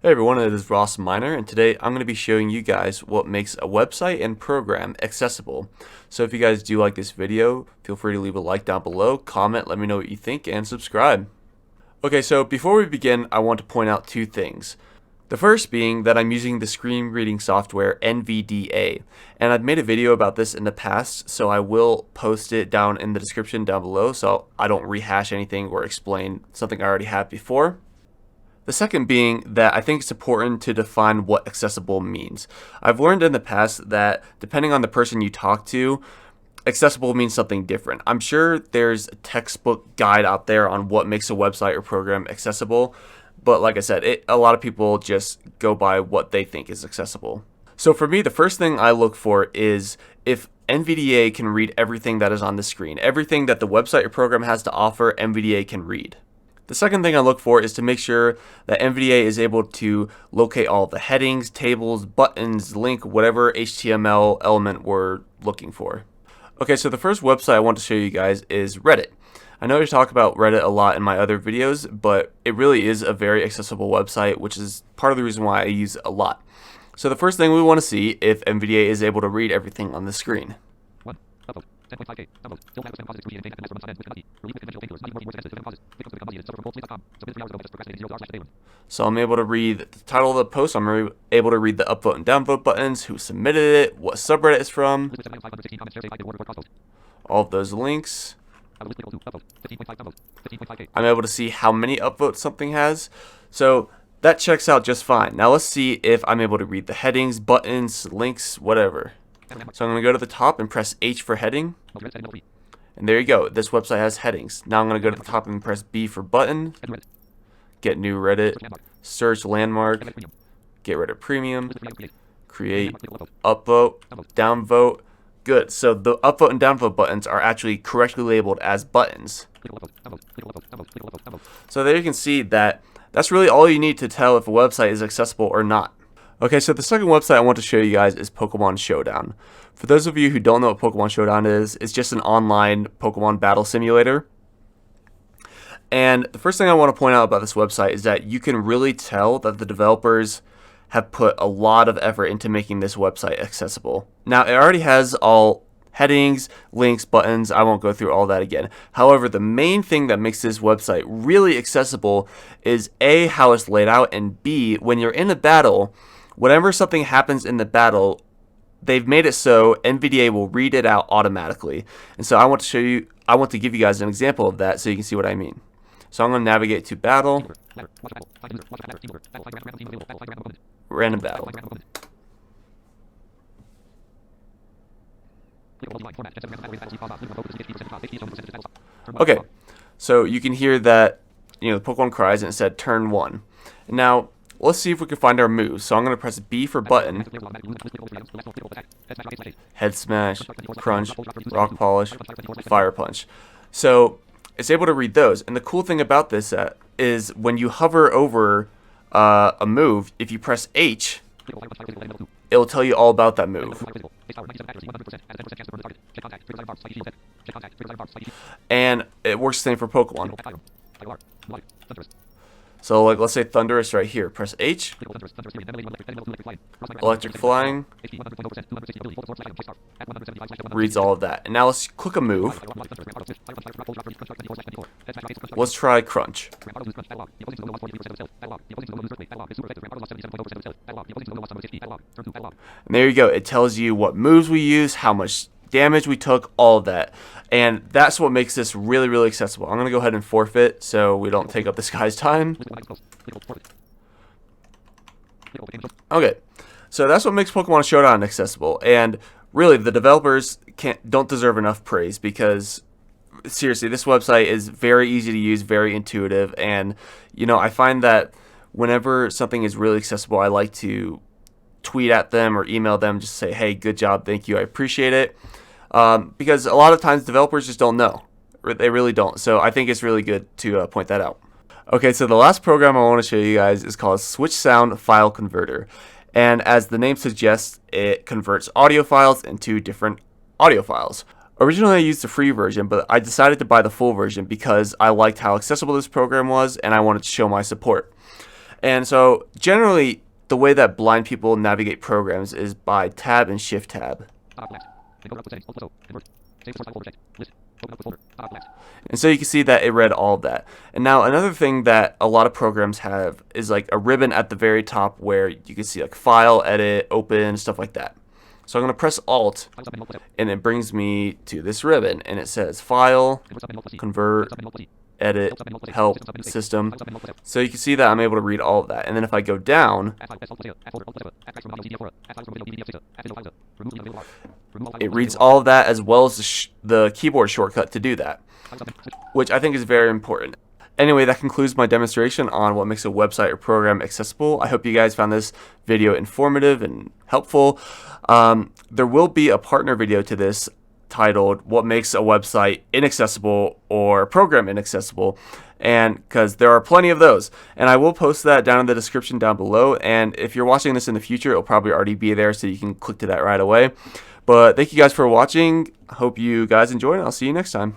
Hey everyone, it is Ross Miner, and today I'm going to be showing you guys what makes a website and program accessible. So if you guys do like this video, feel free to leave a like down below, comment, let me know what you think, and subscribe. Okay, so before we begin, I want to point out two things. The first being that I'm using the screen reading software NVDA, and I've made a video about this in the past, so I will post it down in the description down below so I don't rehash anything or explain something I already have before. The second being that I think it's important to define what accessible means. I've learned in the past that depending on the person you talk to, accessible means something different. I'm sure there's a textbook guide out there on what makes a website or program accessible, but like I said, a lot of people just go by what they think is accessible. So for me, the first thing I look for is if NVDA can read everything that is on the screen. Everything that the website or program has to offer, NVDA can read. The second thing I look for is to make sure that NVDA is able to locate all the headings, tables, buttons, link, whatever HTML element we're looking for. Okay, so the first website I want to show you guys is Reddit. I know I talk about Reddit a lot in my other videos, but it really is a very accessible website, which is part of the reason why I use it a lot. So the first thing we want to see if NVDA is able to read everything on the screen. So I'm able to read the title of the post, I'm able to read the upvote and downvote buttons, who submitted it, what subreddit it's from, all of those links. I'm able to see how many upvotes something has. So that checks out just fine. Now let's see if I'm able to read the headings, buttons, links, whatever. So I'm going to go to the top and press H for heading. And there you go. This website has headings. Now I'm going to go to the top and press B for button. Get new Reddit. Search landmark. Get Reddit premium. Create upvote, downvote. Good. So the upvote and downvote buttons are actually correctly labeled as buttons. So there you can see that that's really all you need to tell if a website is accessible or not. Okay, so the second website I want to show you guys is Pokemon Showdown. For those of you who don't know what Pokemon Showdown is, it's just an online Pokemon battle simulator. And the first thing I want to point out about this website is that you can really tell that the developers have put a lot of effort into making this website accessible. Now, it already has all headings, links, buttons. I won't go through all that again. However, the main thing that makes this website really accessible is A, how it's laid out, and B, when you're in a battle, whenever something happens in the battle, they've made it so NVDA will read it out automatically. And so I want to give you guys an example of that so you can see what I mean. So I'm going to navigate to battle, random battle. Okay, so you can hear that, the Pokemon cries and it said turn 1. Now, let's see if we can find our moves. So I'm going to press B for button, head smash, crunch, rock polish, fire punch. So it's able to read those. And the cool thing about this is when you hover over a move, if you press H, it will tell you all about that move. And it works the same for Pokemon. So like let's say Thunderous right here. Press H. Electric Flying. Reads all of that. And now let's click a move. Let's try Crunch. And there you go. It tells you what moves we use, how much damage we took, all of that. And that's what makes this really, really accessible. I'm going to go ahead and forfeit so we don't take up this guy's time. Okay, so that's what makes Pokemon Showdown accessible. And really, the developers don't deserve enough praise because, seriously, this website is very easy to use, very intuitive. And, I find that whenever something is really accessible, I like to tweet at them or email them, just say, hey, good job, thank you, I appreciate it. Because a lot of times developers just don't know. They really don't. So I think it's really good to point that out. Okay, so the last program I want to show you guys is called Switch Sound File Converter. And as the name suggests, it converts audio files into different audio files. Originally I used the free version, but I decided to buy the full version because I liked how accessible this program was and I wanted to show my support. And so generally, the way that blind people navigate programs is by tab and shift tab. And so you can see that it read all of that. And now another thing that a lot of programs have is like a ribbon at the very top where you can see like file, edit, open, stuff like that. So I'm going to press Alt, and it brings me to this ribbon, and it says File, Convert, Edit, Help, System. So you can see that I'm able to read all of that. And then if I go down, it reads all of that as well as the keyboard shortcut to do that, which I think is very important. Anyway, that concludes my demonstration on what makes a website or program accessible. I hope you guys found this video informative and helpful. There will be a partner video to this titled "What Makes a Website Inaccessible or a Program Inaccessible," and because there are plenty of those, and I will post that down in the description down below. And if you're watching this in the future, it'll probably already be there, so you can click to that right away. But thank you guys for watching. I hope you guys enjoyed, and I'll see you next time.